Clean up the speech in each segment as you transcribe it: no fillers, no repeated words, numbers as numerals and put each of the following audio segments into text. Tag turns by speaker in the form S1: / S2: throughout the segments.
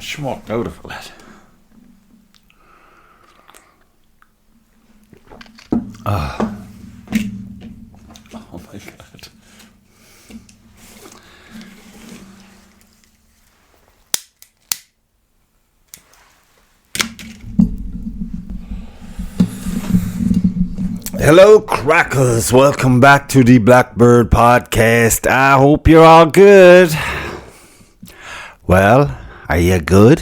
S1: smoked out of it, lad. Oh my God. Hello, crackers. Welcome back to the Blackbird podcast. I hope you're all good. Well, are you good?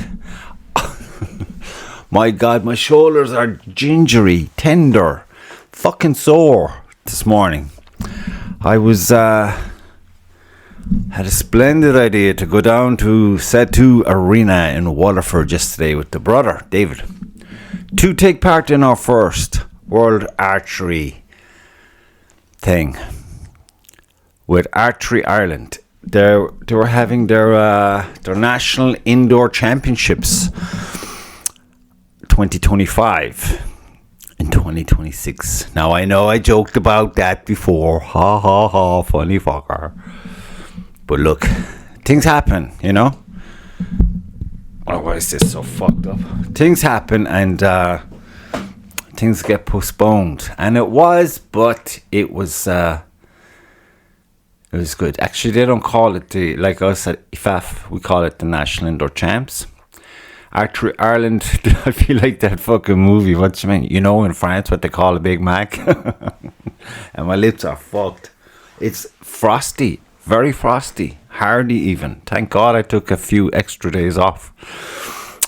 S1: My God, my shoulders are gingery, tender, fucking sore this morning. I had a splendid idea to go down to Set2 Arena in Waterford yesterday with the brother, David, to take part in our first World Archery thing with Archery Ireland. They were having their national indoor championships 2025 and 2026. Now I know I joked about that before. Ha ha ha, funny fucker. But look, things happen, you know. Oh, why is this so fucked up? Things happen and things get postponed, and it was good. Actually, they don't call it like us at IFAF, we call it the National Indoor Champs. Archery Ireland, I feel like that fucking movie, what do you mean? You know in France what they call a Big Mac? And my lips are fucked. It's frosty, very frosty, hardy even. Thank God I took a few extra days off.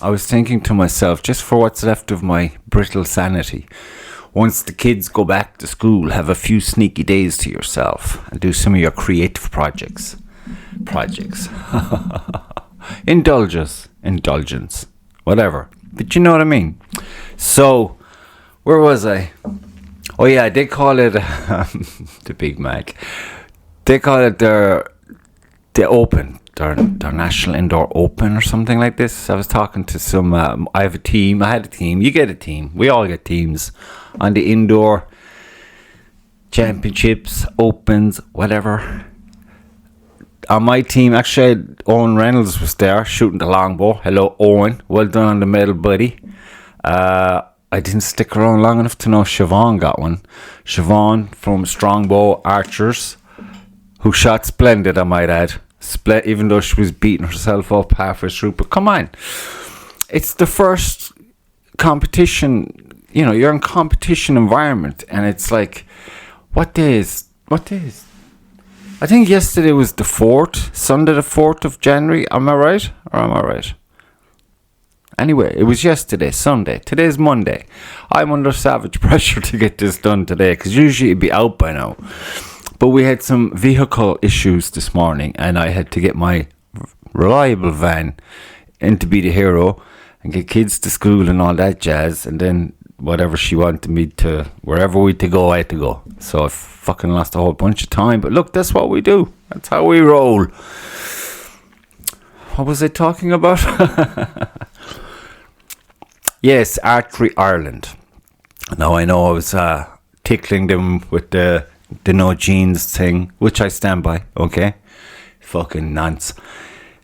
S1: I was thinking to myself, just for what's left of my brittle sanity, once the kids go back to school, have a few sneaky days to yourself and do some of your creative projects. Indulgence, whatever. But you know what I mean. So, where was I? Oh yeah, they call it the Big Mac. They call it the Open. Their National Indoor Open or something like this. I was talking to some, I had a team, you get a team, we all get teams on the indoor championships, opens, whatever. On my team, actually Owen Reynolds was there shooting the longbow. Hello Owen, well done on the medal, buddy. I didn't stick around long enough to know Siobhan got one. Siobhan from Strongbow Archers, who shot splendid, I might add. Even though she was beating herself up halfway through. But come on, it's the first competition, you know, you're in competition environment, and it's like, what day is I think yesterday was the 4th, Sunday the 4th of January, am I right? Anyway, it was yesterday, Sunday. Today's Monday. I'm under savage pressure to get this done today, because usually it'd be out by now. But we had some vehicle issues this morning, and I had to get my reliable van in to be the hero and get kids to school and all that jazz, and then whatever she wanted me to, wherever we to go, I had to go. So I fucking lost a whole bunch of time. But look, that's what we do. That's how we roll. What was I talking about? Yes, Archery Ireland. Now I know I was tickling them with the no jeans thing, which I stand by, okay? Fucking nonce.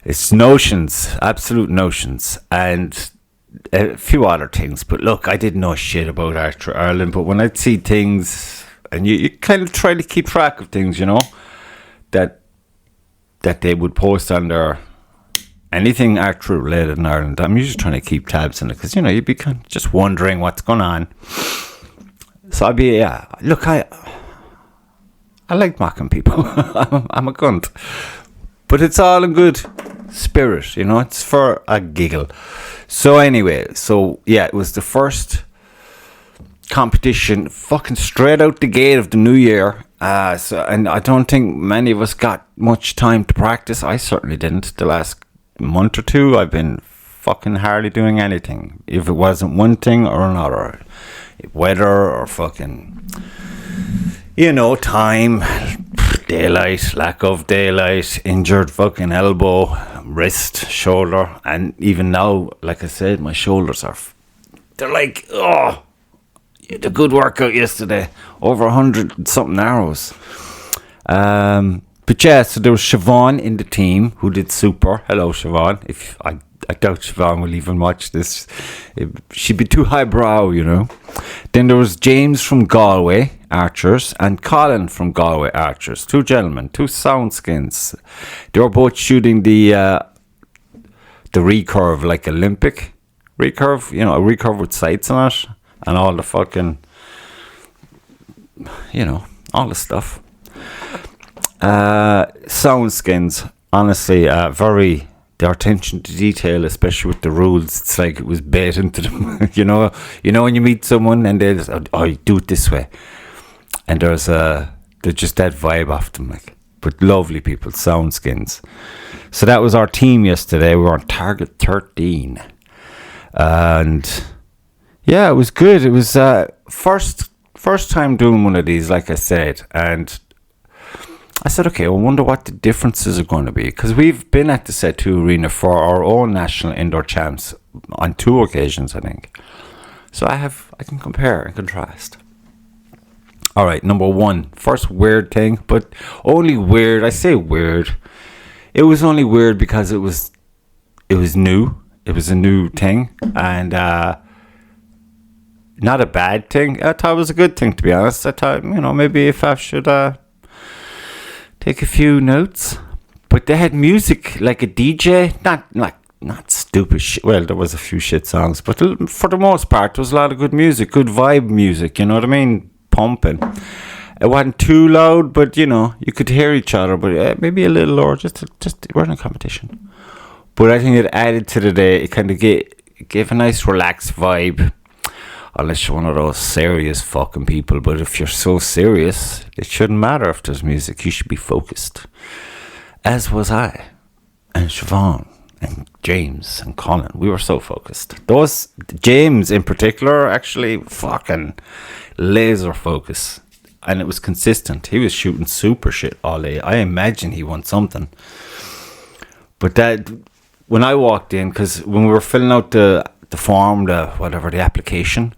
S1: It's notions, absolute notions, and a few other things. But look, I didn't know shit about Archery Ireland, but when I see things, and you kind of try to keep track of things, you know, that they would post on their anything archery related in Ireland, I'm usually trying to keep tabs on it, because, you know, you'd be kind of just wondering what's going on. So I'd be, look, I like mocking people. I'm a cunt. But it's all in good spirit, you know. It's for a giggle. So anyway, it was the first competition fucking straight out the gate of the new year. And I don't think many of us got much time to practice. I certainly didn't. The last month or two, I've been fucking hardly doing anything. If it wasn't one thing or another. Weather or fucking... You know, time, daylight, lack of daylight, injured fucking elbow, wrist, shoulder, and even now, like I said, my shoulders they're like, oh, you had a good workout yesterday, over 100 something arrows. But yeah, so there was Siobhan in the team who did super. Hello, Siobhan. If I I doubt Siobhan will even watch this. She'd be too highbrow, you know. Then there was James from Galway Archers and Colin from Galway Archers. Two gentlemen, two sound skins. They were both shooting the recurve, like Olympic recurve, you know, a recurve with sights on it and all the fucking, you know, all the stuff. Sound skins, honestly, their attention to detail, especially with the rules, it's like it was baked into them. you know when you meet someone and they just, oh, you do it this way, and there's just that vibe off them, like. But lovely people, sound skins. So that was our team yesterday. We were on target 13, and yeah, it was good. It was first time doing one of these, like I said, and I said, okay, I wonder what the differences are going to be, because we've been at the Z2 Arena for our own national indoor champs on 2 occasions, I think. So I can compare and contrast. All right, number 1, first weird thing, but only weird. I say weird. It was only weird because it was new. It was a new thing, and not a bad thing. I thought it was a good thing, to be honest. I thought, maybe if I should take a few notes. But they had music, like a DJ, not stupid shit. Well, there was a few shit songs, but for the most part, there was a lot of good music, good vibe music, you know what I mean? Pumping. It wasn't too loud, but, you could hear each other, but maybe a little lower, just we're in a competition. But I think it added to the day. It kind of gave a nice relaxed vibe. Unless you're one of those serious fucking people. But if you're so serious, it shouldn't matter if there's music. You should be focused. As was I. And Siobhan. And James. And Colin. We were so focused. James in particular, actually fucking laser focus. And it was consistent. He was shooting super shit all day. I imagine he won something. But when I walked in, because when we were filling out the form, the application,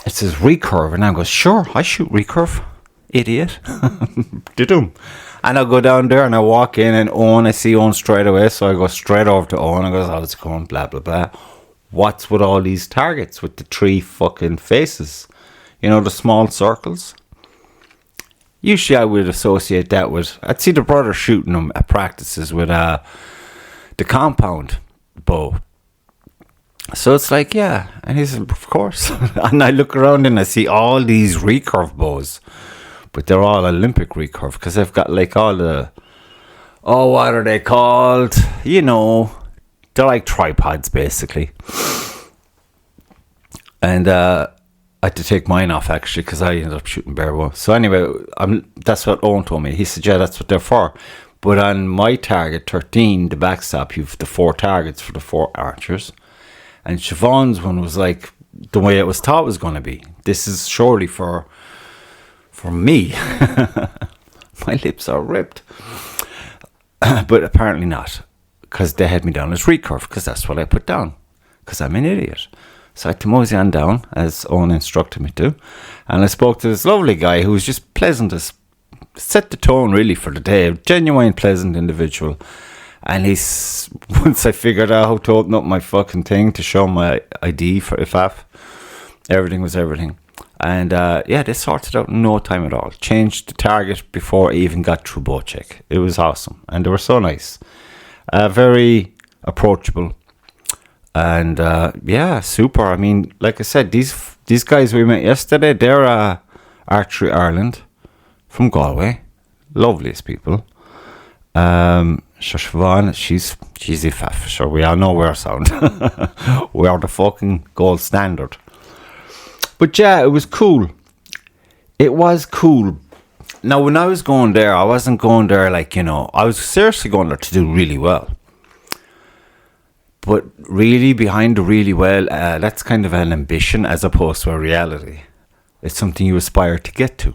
S1: it says recurve, and I go, sure, I shoot recurve, idiot. Did-dum. And I go down there and I walk in, and I see Owen straight away, so I go straight over to Owen and goes, how's it going, blah blah blah. What's with all these targets with the 3 fucking faces, the small circles? Usually I would associate that with, I'd see the brother shooting them at practices with the compound bow. So it's like, yeah. And he said, of course. And I look around and I see all these recurve bows. But they're all Olympic recurve, because they've got like all the, what are they called? They're like tripods basically. And I had to take mine off actually, because I ended up shooting bare bow. So anyway, that's what Owen told me. He said, yeah, that's what they're for. But on my target 13, the backstop, you've the 4 targets for the 4 archers. And Siobhan's one was like the way it was thought it was going to be. This is surely for me. My lips are ripped. But apparently not. Because they had me down as recurve, because that's what I put down. Because I'm an idiot. So I had to mosey on down, as Owen instructed me to. And I spoke to this lovely guy who was just pleasant as, set the tone really for the day. A genuine pleasant individual. And once I figured out how to open up my fucking thing to show my ID for IFAF, everything was everything. And they sorted out in no time at all. Changed the target before I even got through bow check. It was awesome. And they were so nice. Very approachable. And super. I mean, like I said, these guys we met yesterday, they're Archery Ireland from Galway. Loveliest people. Siobhan, she's IFAF. Sure, we all know we're sound. We are the fucking gold standard. But yeah, it was cool. It was cool. Now, when I was going there, I wasn't going there like, I was seriously going there to do really well. But really, behind the really well, that's kind of an ambition as opposed to a reality. It's something you aspire to get to.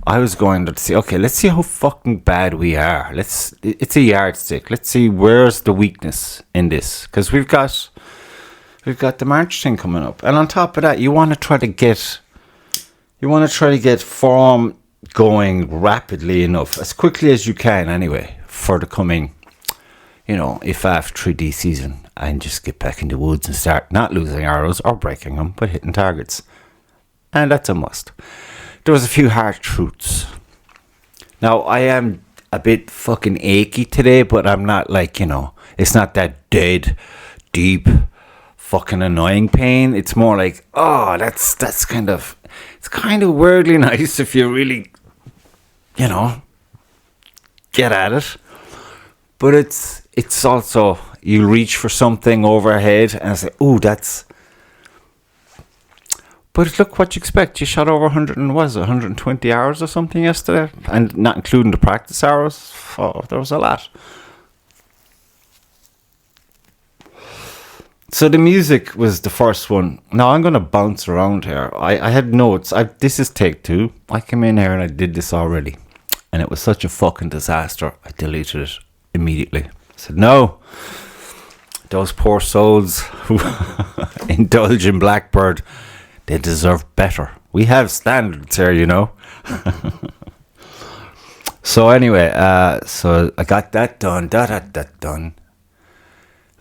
S1: I was going there to say, okay, let's see how fucking bad we are. It's a yardstick. Let's see where's the weakness in this. Because we've got the March thing coming up. And on top of that, you want to try to get form going rapidly enough, as quickly as you can anyway, for the coming, IFAF 3D season and just get back in the woods and start not losing arrows or breaking them, but hitting targets. And that's a must. There was a few hard truths. Now, I am a bit fucking achy today, but I'm not like, it's not that dead, deep, fucking annoying pain. It's more like, that's kind of, it's kind of weirdly nice if you really, get at it. But it's also, you reach for something overhead and say, that's... But look what you expect. You shot over 120 hours or something yesterday, and not including the practice hours. There was a lot. So the music was the first one. Now I'm going to bounce around here. I had notes. This is take 2. I came in here and I did this already, and it was such a fucking disaster. I deleted it immediately. I said, no, those poor souls who indulge in Blackbird, they deserve better. We have standards here, So anyway, so I got that done, that done.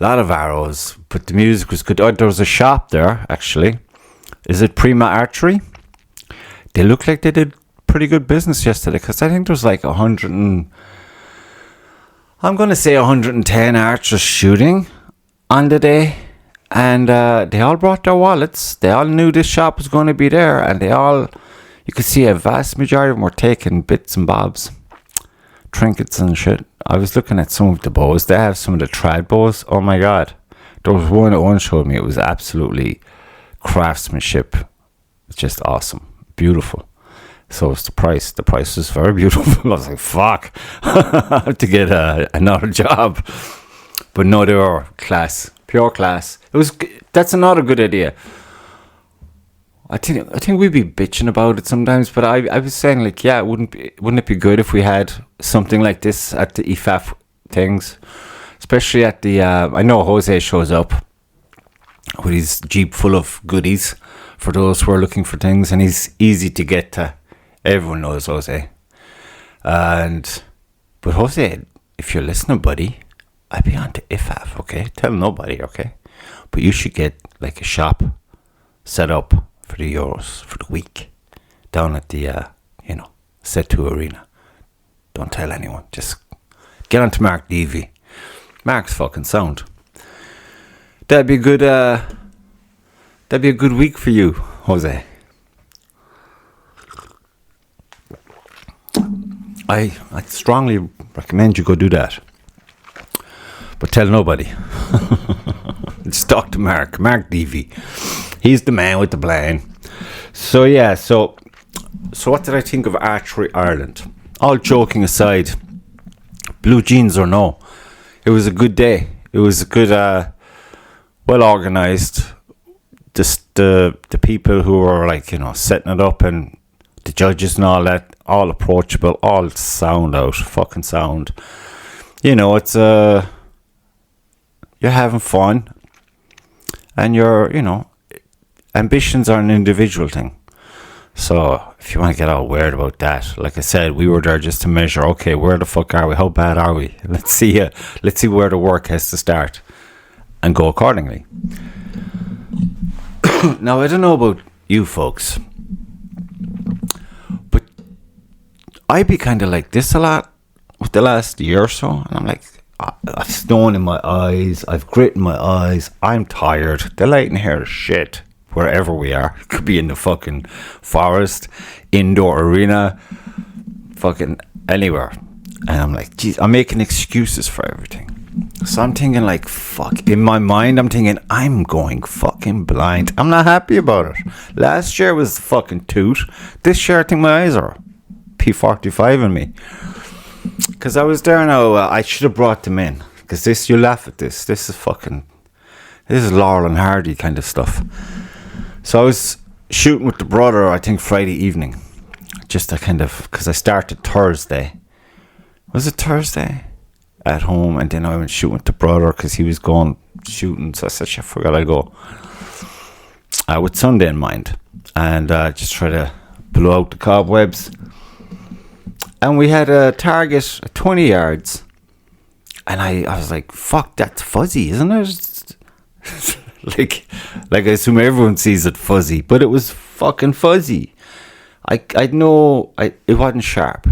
S1: A lot of arrows, but the music was good. There was a shop there, actually. Is it Prima Archery? They look like they did pretty good business yesterday, because I think there was like 110 archers shooting on the day. And they all brought their wallets. They all knew this shop was going to be there. And you could see a vast majority of them were taking bits and bobs, trinkets and shit. I was looking at some of the bows. They have some of the trad bows. Oh my God. There was one that one showed me. It was absolutely craftsmanship. It's just awesome. Beautiful. So it's the price. The price is very beautiful. I was like, fuck. I have to get another job. But no, they were class. Pure class. That's another good idea. I think we'd be bitching about it sometimes, but I was saying like, yeah, wouldn't it be good if we had something like this at the IFAF things, especially at the I know Jose shows up with his Jeep full of goodies for those who are looking for things, and he's easy to get to. Everyone knows Jose. But Jose, if you're listening, buddy, I'd be on to IFAF, okay? Tell nobody, okay? But you should get like a shop set up for the Euros for the week down at the, Set 2 Arena. Don't tell anyone. Just get on to Mark Levy. Mark's fucking sound. That'd be good week for you, Jose. I strongly recommend you go do that. But tell nobody. Just talk to Mark Levy. He's the man with the plan. So yeah, so what did I think of Archery Ireland? All joking aside, blue jeans or no, it was a good day. It was a good, well organised. Just the people who were like, setting it up, and the judges and all that, all approachable, all sound out, fucking sound. It's you're having fun, and ambitions are an individual thing. So if you want to get all weird about that, like I said, we were there just to measure, okay, where the fuck are we? How bad are we? Let's see where the work has to start and go accordingly. Now, I don't know about you folks, but I be kind of like this a lot with the last year or so, and I'm like, I've stone in my eyes, I've grit in my eyes, I'm tired. The light in here is shit. Wherever we are, it could be in the fucking forest, indoor arena, fucking anywhere. And I'm like, geez, I'm making excuses for everything. So I'm thinking like, fuck, in my mind I'm thinking, I'm going fucking blind. I'm not happy about it. Last year was fucking toot. This year I think my eyes are P45 in me. Because I was there now, I should have brought them in. Because you laugh at this. This is Laurel and Hardy kind of stuff. So I was shooting with the brother, I think Friday evening. Just to kind of, because I started Thursday. Was it Thursday? At home, and then I went shooting with the brother because he was going shooting. So I said, I forgot I'd go. With Sunday in mind. And just try to blow out the cobwebs. And we had a target at 20 yards. And I was like, fuck, that's fuzzy, isn't it? like I assume everyone sees it fuzzy, but it was fucking fuzzy. I know it wasn't sharp.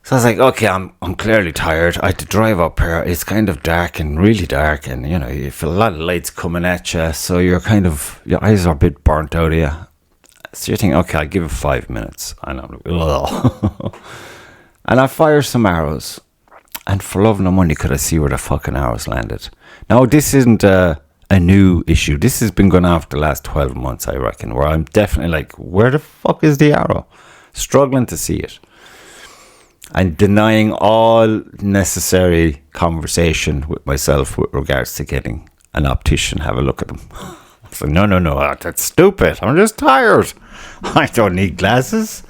S1: So I was like, okay, I'm clearly tired. I had to drive up here. It's kind of dark and really dark, and you know, you feel a lot of lights coming at you, so your eyes are a bit burnt out of you. So you're thinking, okay, I'll give it 5 minutes. And I'm like, ugh. And I fire some arrows. And for love nor money, could I see where the fucking arrows landed. Now, this isn't a new issue. This has been going on for the last 12 months, I reckon, where I'm definitely like, where the fuck is the arrow? Struggling to see it. And denying all necessary conversation with myself with regards to getting an optician, have a look at them. So, no, that's stupid. I'm just tired. I don't need glasses.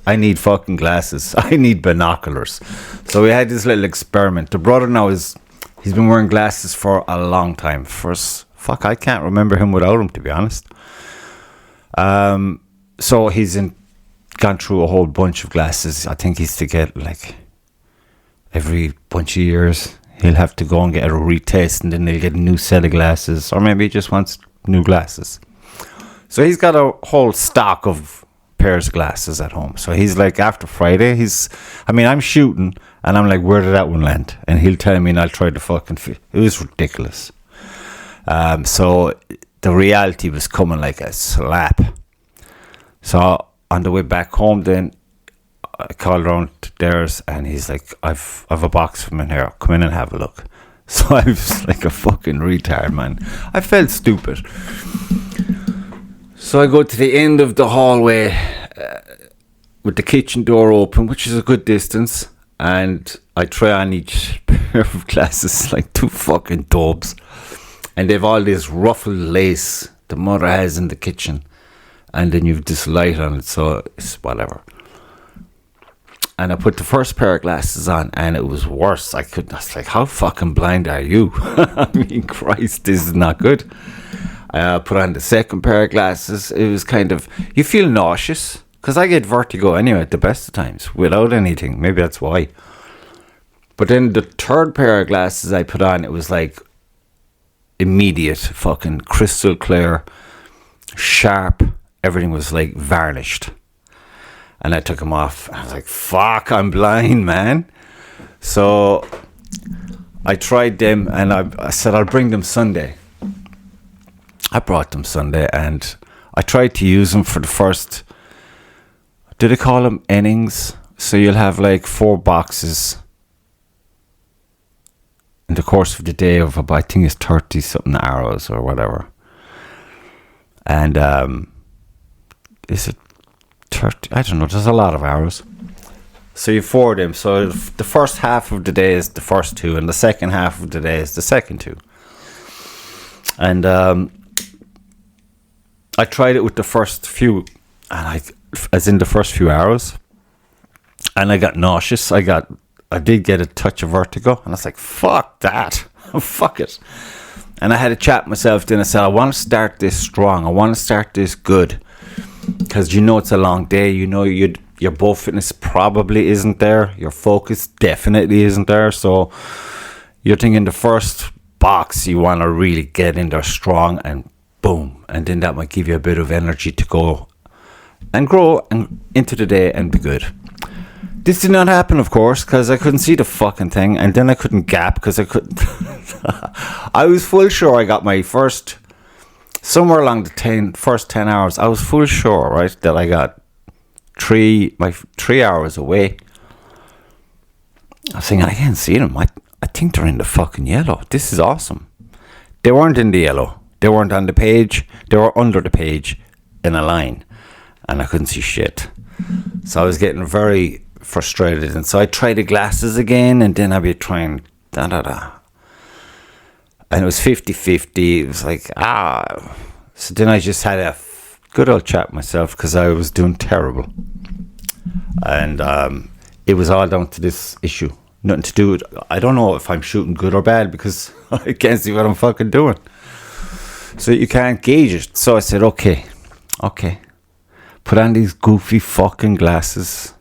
S1: I need fucking glasses. I need binoculars. So we had this little experiment. The brother now he's been wearing glasses for a long time. I can't remember him without them, to be honest. So he's gone through a whole bunch of glasses. I think he's to get like every bunch of years he'll have to go and get a retest, and then they'll get a new set of glasses, or maybe he just wants new glasses. So he's got a whole stock of pairs of glasses at home. So he's like, after Friday, I'm shooting, and I'm like, where did that one land? And he'll tell me, and I'll try to fucking fit. It was ridiculous. So the reality was coming like a slap. So on the way back home, then I called around theirs, and he's like, I've a box of them in here. Come in and have a look. So I was like a fucking retard, man. I felt stupid. So I go to the end of the hallway with the kitchen door open, which is a good distance, and I try on each pair of glasses like two fucking dopes, and they've all this ruffled lace the mother has in the kitchen, and then you've this light on it, so it's whatever. And I put the first pair of glasses on, and it was worse. I was like, how fucking blind are you? I mean, Christ, this is not good. I put on the second pair of glasses. It was kind of, you feel nauseous, because I get vertigo anyway at the best of times, without anything. Maybe that's why. But then the third pair of glasses I put on, it was like immediate, fucking crystal clear, sharp. Everything was like varnished. And I took them off. I was like, fuck, I'm blind, man. So I tried them, and I said, I'll bring them Sunday. I brought them Sunday, and I tried to use them for the first, do they call them innings? So you'll have like 4 boxes in the course of the day of about, I think it's 30 something arrows or whatever. And is it 30? I don't know, there's a lot of arrows. So you 4 of them. So the first half of the day is the first 2, and the second half of the day is the second 2. And I tried it with the first few, and as in the first few arrows, and I got nauseous. I did get a touch of vertigo, and I was like, fuck that. Fuck it. And I had a chat with myself, then I said, I want to start this strong. I want to start this good. Because you know it's a long day. You know your ball fitness probably isn't there. Your focus definitely isn't there. So you're thinking the first box you want to really get in there strong, and boom. And then that might give you a bit of energy to go and grow and into the day and be good. This did not happen, of course, because I couldn't see the fucking thing. And then I couldn't gap because I couldn't. I was full sure I got my first, somewhere along the first 10 hours, I was full sure, right, that I got 3 hours away. I was thinking, I can't see them. I think they're in the fucking yellow. This is awesome. They weren't in the yellow. They weren't on the page. They were under the page in a line. And I couldn't see shit. So I was getting very frustrated. And so I tried the glasses again. And then I'd be trying And it was 50-50. It was like, So then I just had a good old chat myself, because I was doing terrible. And it was all down to this issue. Nothing to do with, I don't know if I'm shooting good or bad, because I can't see what I'm fucking doing. So you can't gauge it. So I said, okay. Put on these goofy fucking glasses.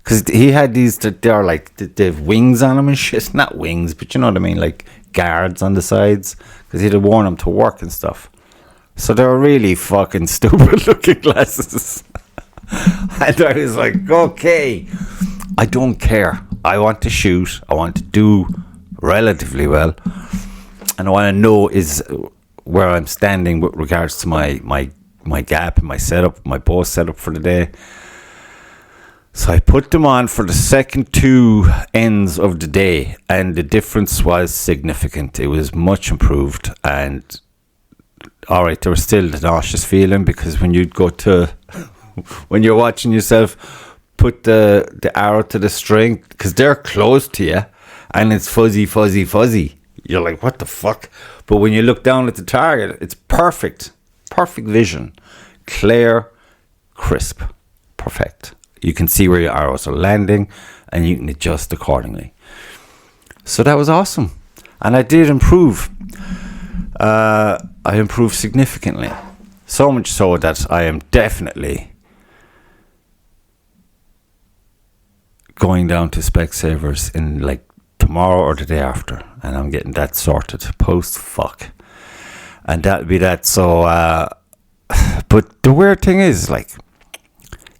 S1: Because he had these, they're like, they have wings on them and shit. Not wings, but you know what I mean? Like guards on the sides. Because he'd have worn them to work and stuff. So they were really fucking stupid looking glasses. And I was like, okay, I don't care. I want to shoot. I want to do relatively well. And I want to know is where I'm standing with regards to my gap and my setup, my bow setup for the day. So I put them on for the second 2 ends of the day, and the difference was significant. It was much improved, and all right, there was still the nauseous feeling, because when you'd go to, when you're watching yourself put the arrow to the string, because they're close to you, and it's fuzzy, you're like, what the fuck? But when you look down at the target, it's perfect vision, clear, crisp, perfect. You can see where your arrows are landing, and you can adjust accordingly. So that was awesome. And I did improve. I improved significantly. So much so that I am definitely going down to Specsavers in like tomorrow or the day after. And I'm getting that sorted post-fuck. And that'll be that. So, but the weird thing is, like,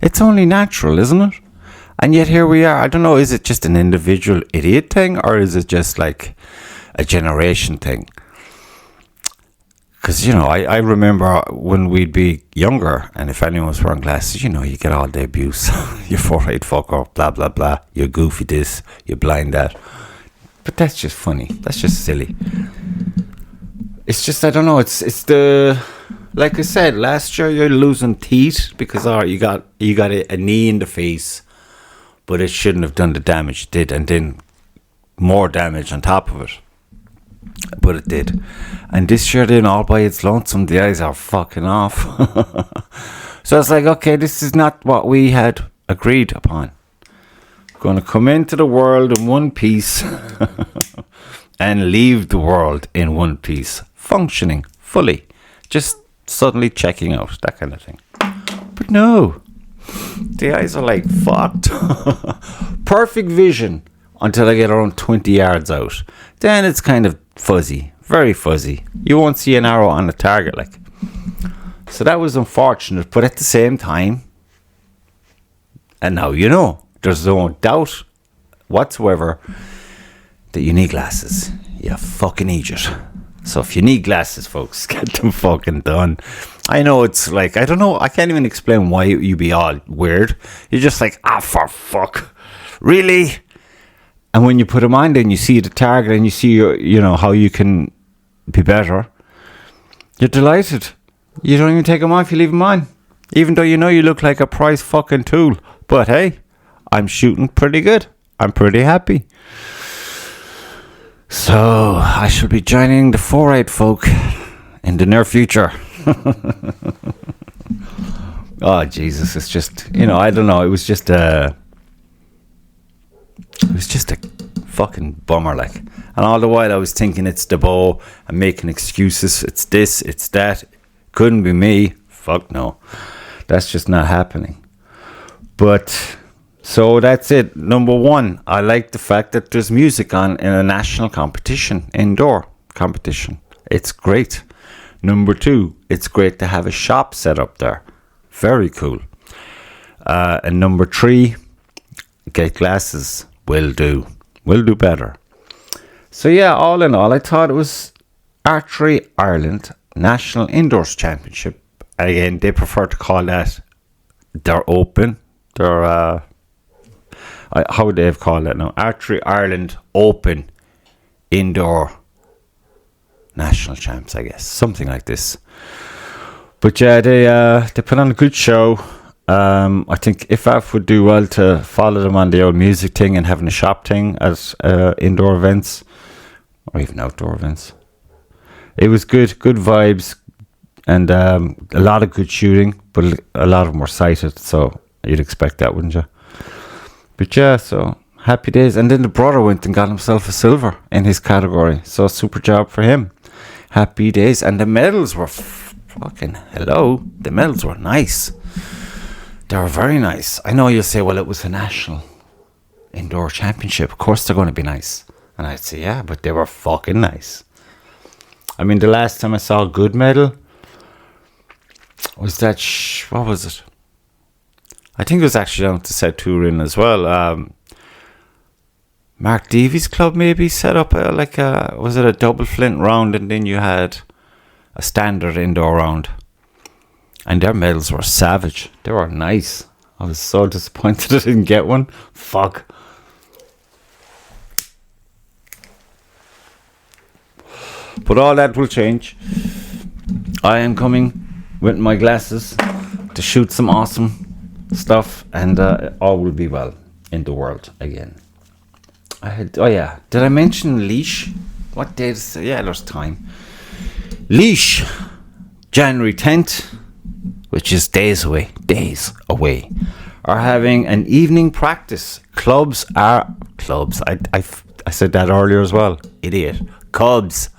S1: it's only natural, isn't it? And yet here we are. I don't know, is it just an individual idiot thing, or is it just like a generation thing? Because, you know, I remember when we'd be younger, and if anyone was wearing glasses, you know, you get all the abuse. You're 4'8" fucker, blah, blah, blah. You're goofy this, you're blind that. But that's just funny. That's just silly. It's just, I don't know, it's the... Like I said, last year you're losing teeth because you got a knee in the face, but it shouldn't have done the damage it did, and then more damage on top of it. But it did. And this year then, all by its lonesome, the eyes are fucking off. So it's like, okay, this is not what we had agreed upon. Going to come into the world in one piece and leave the world in one piece, functioning fully. Just suddenly checking out, that kind of thing. But no, the eyes are like fucked. Perfect vision until I get around 20 yards out. Then it's kind of fuzzy, very fuzzy. You won't see an arrow on the target, like. So that was unfortunate, but at the same time, and now you know, there's no doubt whatsoever that you need glasses. You fucking need it. So if you need glasses, folks, get them fucking done. I know it's like, I don't know, I can't even explain why you be all weird. You're just like, for fuck. Really? And when you put them on, then you see the target and you see, you know, how you can be better. You're delighted. You don't even take them off, you leave them on. Even though you know you look like a prize fucking tool. But hey, I'm shooting pretty good. I'm pretty happy. So, I shall be joining the 4'8" folk in the near future. Oh, Jesus, it's just, you know, I don't know, it was just a fucking bummer, like. And all the while I was thinking it's the bow, I'm making excuses, it's this, it's that, couldn't be me. Fuck no. That's just not happening. But... so that's it. Number one, I like the fact that there's music on in a national competition, indoor competition. It's great. Number two, it's great to have a shop set up there. Very cool. And number three, get glasses. Will do. Will do better. So yeah, all in all, I thought it was Archery Ireland National Indoors Championship. Again, they prefer to call that their open. Their... how would they have called that now? Archery Ireland Open Indoor National Champs, I guess. Something like this. But yeah, they put on a good show. I think IFAF would do well to follow them on the old music thing and having a shop thing at indoor events. Or even outdoor events. It was good vibes. And a lot of good shooting. But a lot of them were sighted. So you'd expect that, wouldn't you? But yeah, so happy days. And then the brother went and got himself a silver in his category. So super job for him. Happy days. And the medals were fucking the medals were nice. They were very nice. I know you'll say, well, it was a national. indoor championship. Of course they're going to be nice. And I'd say, yeah, but they were fucking nice. I mean, the last time I saw a good medal was that, what was it? I think it was actually down to Set Turin as well. Mark Davies' club maybe set up was it a double flint round, and then you had a standard indoor round. And their medals were savage. They were nice. I was so disappointed I didn't get one. Fuck. But all that will change. I am coming with my glasses to shoot some awesome stuff, and all will be well in the world again. Did I mention Leash? What date is it? Yeah, there's time. Leash, January 10th, which is days away, are having an evening practice. Clubs. I said that earlier as well. Idiot. Cubs.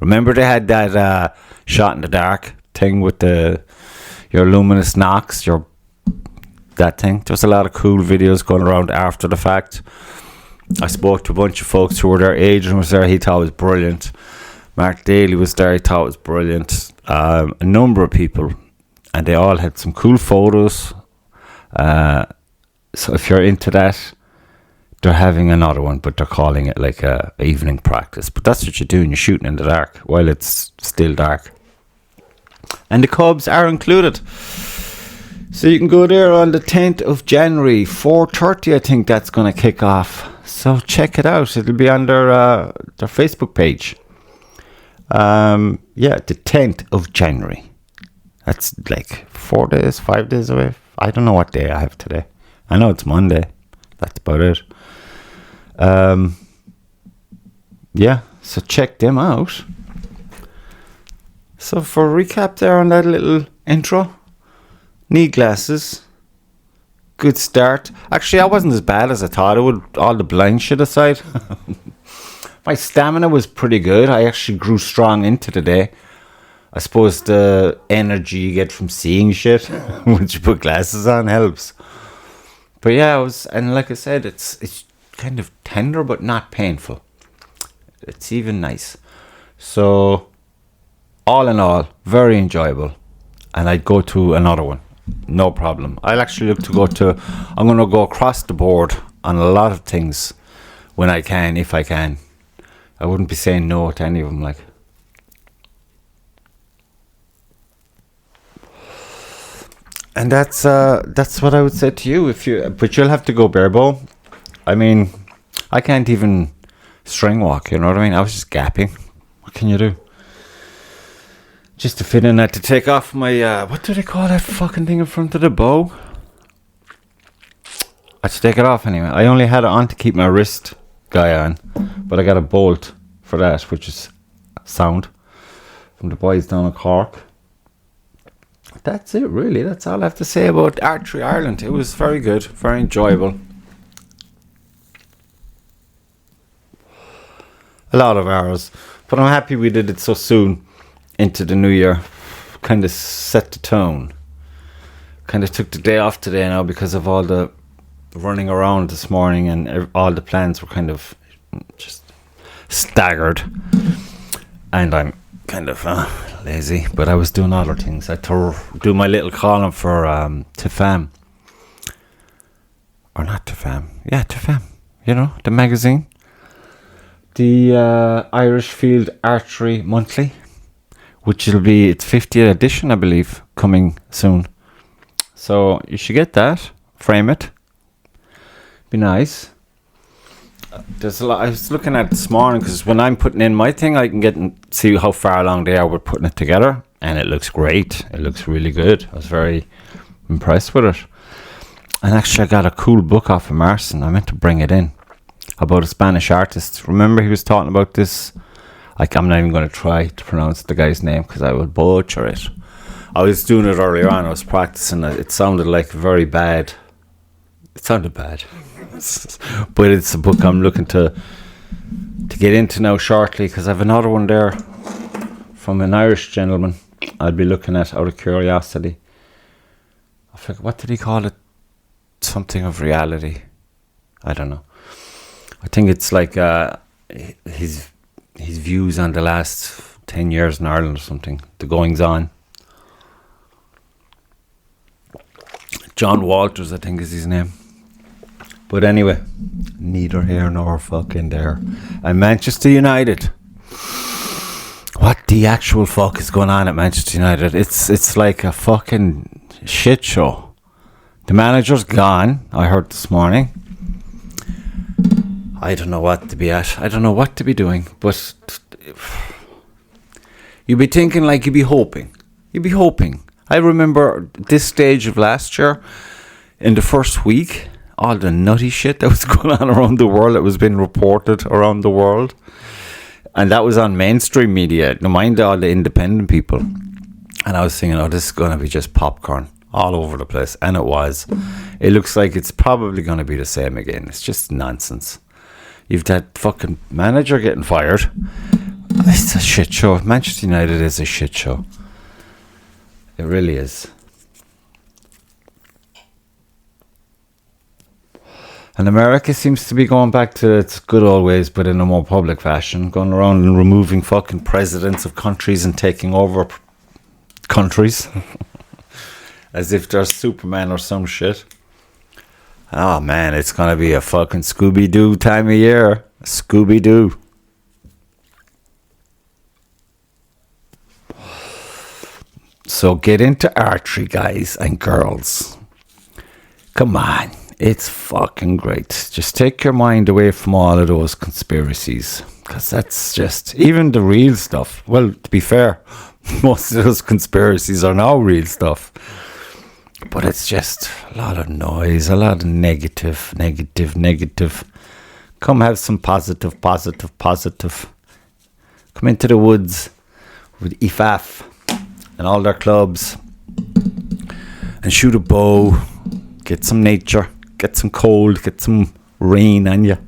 S1: Remember they had that shot in the dark thing with your luminous knocks, that thing. There was a lot of cool videos going around after the fact. I spoke to a bunch of folks who were there. Adrian was there. He thought it was brilliant. Mark Daly was there. He thought it was brilliant. A number of people, and they all had some cool photos. So if you're into that, they're having another one, but they're calling it like a evening practice. But that's what you're doing. You're shooting in the dark while it's still dark. And the Cubs are included. So you can go there on the 10th of January, 4:30. I think that's going to kick off. So check it out. It'll be on their Facebook page. The 10th of January. That's like 4 days, 5 days away. I don't know what day I have today. I know it's Monday. That's about it. So check them out. So for a recap there on that little intro, need glasses. Good start. Actually, I wasn't as bad as I thought it would, all the blind shit aside. My stamina was pretty good. I actually grew strong into the day. I suppose the energy you get from seeing shit once you put glasses on helps. But yeah, and like I said, it's kind of tender but not painful. It's even nice. So all in all, very enjoyable. And I'd go to another one. No problem. I'll actually look to I'm going to go across the board on a lot of things when I can, if I can. I wouldn't be saying no to any of them, like. And that's what I would say to you. But you'll have to go barebow. I mean, I can't even string walk, you know what I mean? I was just gapping. What can you do? Just to fit in, I had to take off my, what do they call that fucking thing in front of the bow? I had to take it off anyway. I only had it on to keep my wrist guy on, but I got a bolt for that, which is sound from the boys down in Cork. That's it, really. That's all I have to say about Archery Ireland. It was very good, very enjoyable. A lot of hours, but I'm happy we did it so soon into the new year. Kind of set the tone. Kind of took the day off today now because of all the running around this morning, and all the plans were kind of just staggered. And I'm kind of lazy, but I was doing other things. I had to do my little column for Tifam. Or not Tifam. Yeah, Tifam. You know, the magazine. The Irish Field Archery Monthly, which will be its 50th edition, I believe, coming soon. So you should get that, frame it. Be nice. There's a lot. I was looking at it this morning because when I'm putting in my thing, I can get and see how far along they are with putting it together, and it looks great. It looks really good. I was very impressed with it. And actually, I got a cool book off of Marson. I meant to bring it in about a Spanish artist. Remember, he was talking about this. I'm not even going to try to pronounce the guy's name because I will butcher it. I was doing it earlier on. I was practicing it. It sounded like very bad. It sounded bad. But it's a book I'm looking to get into now shortly, because I have another one there from an Irish gentleman I'll be looking at out of curiosity. I forget, what did he call it? Something of reality. I don't know. I think it's like his views on the last 10 years in Ireland or something. The goings on. John Walters, I think is his name. But anyway, neither here nor fucking there. And Manchester United. What the actual fuck is going on at Manchester United? It's like a fucking shit show. The manager's gone, I heard this morning. I don't know what to be at. I don't know what to be doing. But you'd be thinking like you'd be hoping. You'd be hoping. I remember this stage of last year, in the first week, all the nutty shit that was going on around the world, that was being reported around the world. And that was on mainstream media. No mind all the independent people. And I was thinking, oh, this is going to be just popcorn all over the place. And it was. It looks like it's probably going to be the same again. It's just nonsense. You've that fucking manager getting fired. It's a shit show. Manchester United is a shit show. It really is. And America seems to be going back to its good old ways, but in a more public fashion. Going around and removing fucking presidents of countries and taking over countries. As if they're Superman or some shit. Oh man, it's going to be a fucking Scooby-Doo time of year. Scooby-Doo. So get into archery, guys and girls. Come on. It's fucking great. Just take your mind away from all of those conspiracies. Because that's just... Even the real stuff. Well, to be fair, most of those conspiracies are now real stuff. But it's just a lot of noise. A lot of negative. Come have some positive. Come into the woods with IFAF and all their clubs. And shoot a bow. Get some nature. Get some cold, get some rain on you.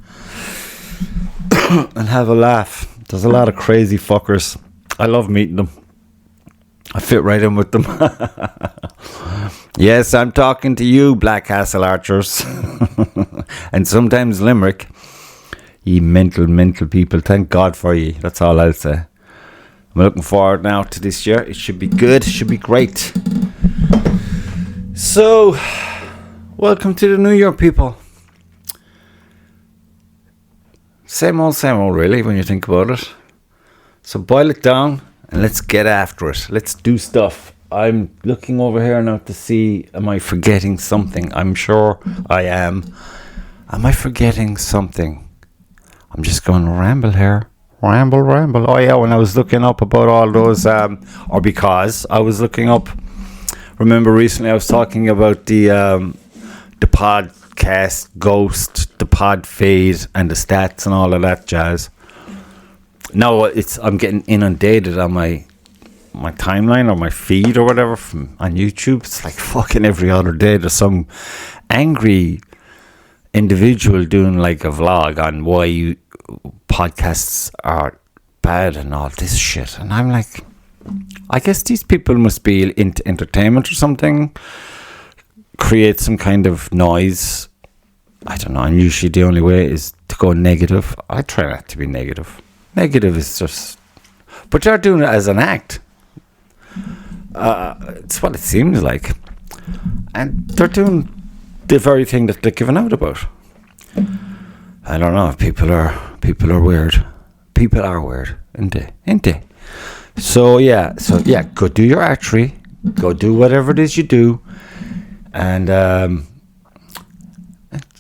S1: And have a laugh. There's a lot of crazy fuckers. I love meeting them. I fit right in with them. Yes, I'm talking to you, Black Castle Archers. And sometimes Limerick. Ye mental people. Thank God for ye. That's all I'll say. I'm looking forward now to this year. It should be good. It should be great. So... Welcome to the new year, people. Same old, really, when you think about it. So boil it down and let's get after it. Let's do stuff. I'm looking over here now to see, am I forgetting something? I'm sure I am. Am I forgetting something? I'm just going to ramble here. Ramble. Oh yeah, when I was looking up about all those, or because I was looking up, remember recently I was talking about the podcast ghost, the pod fade, and the stats and all of that jazz. Now I'm getting inundated on my timeline or my feed or whatever on YouTube. It's like fucking every other day there's some angry individual doing like a vlog on why podcasts are bad and all this shit. And I'm like, I guess these people must be into entertainment or something. Create some kind of noise. I don't know. And usually the only way is to go negative. I try not to be negative. Negative is just... But they're doing it as an act. It's what it seems like. And they're doing the very thing that they're giving out about. I don't know. People are weird. People are weird. Ain't they? So yeah, go do your archery. Go do whatever it is you do. And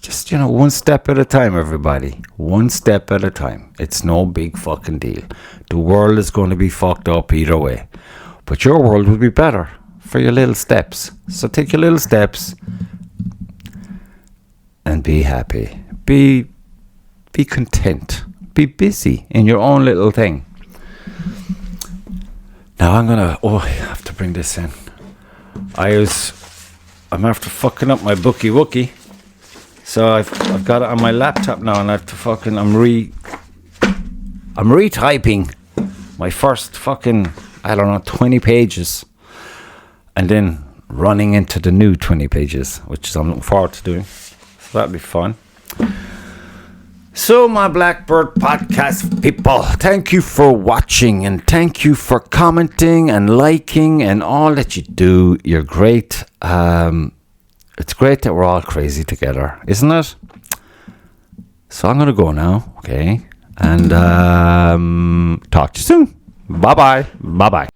S1: just, one step at a time, everybody. One step at a time. It's no big fucking deal. The world is going to be fucked up either way. But your world will be better for your little steps. So take your little steps and be happy. Be content. Be busy in your own little thing. Now I have to bring this in. I'm after fucking up my bookie wookie. So I've got it on my laptop now, and I have to fucking I'm retyping my first fucking 20 pages, and then running into the new 20 pages, which I'm looking forward to doing. So that'll be fun. So, my Blackbird podcast people, thank you for watching and thank you for commenting and liking and all that you do. You're great. It's great that we're all crazy together, isn't it? So I'm going to go now, okay? And talk to you soon. Bye-bye. Bye-bye.